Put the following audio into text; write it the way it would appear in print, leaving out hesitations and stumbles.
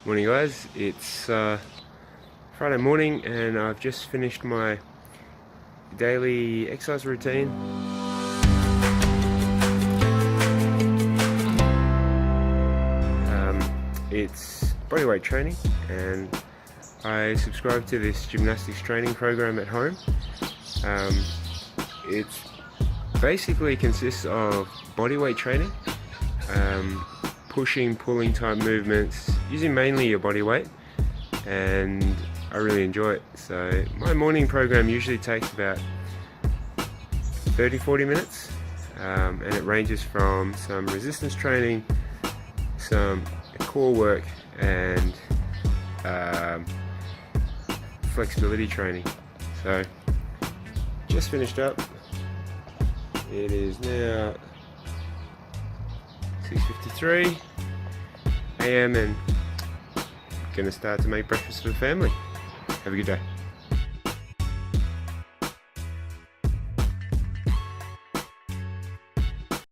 Morning guys, it's Friday morning and I've just finished my daily exercise routine. It's bodyweight training and I subscribe to this gymnastics training program at home. It basically consists of bodyweight training, pushing, pulling type movements, using mainly your body weight, and I really enjoy it. So my morning program usually takes about 30-40 minutes, and it ranges from some resistance training, some core work, and flexibility training. So just finished up. It is now 6:53 AM and gonna start to make breakfast for the family. Have a good day.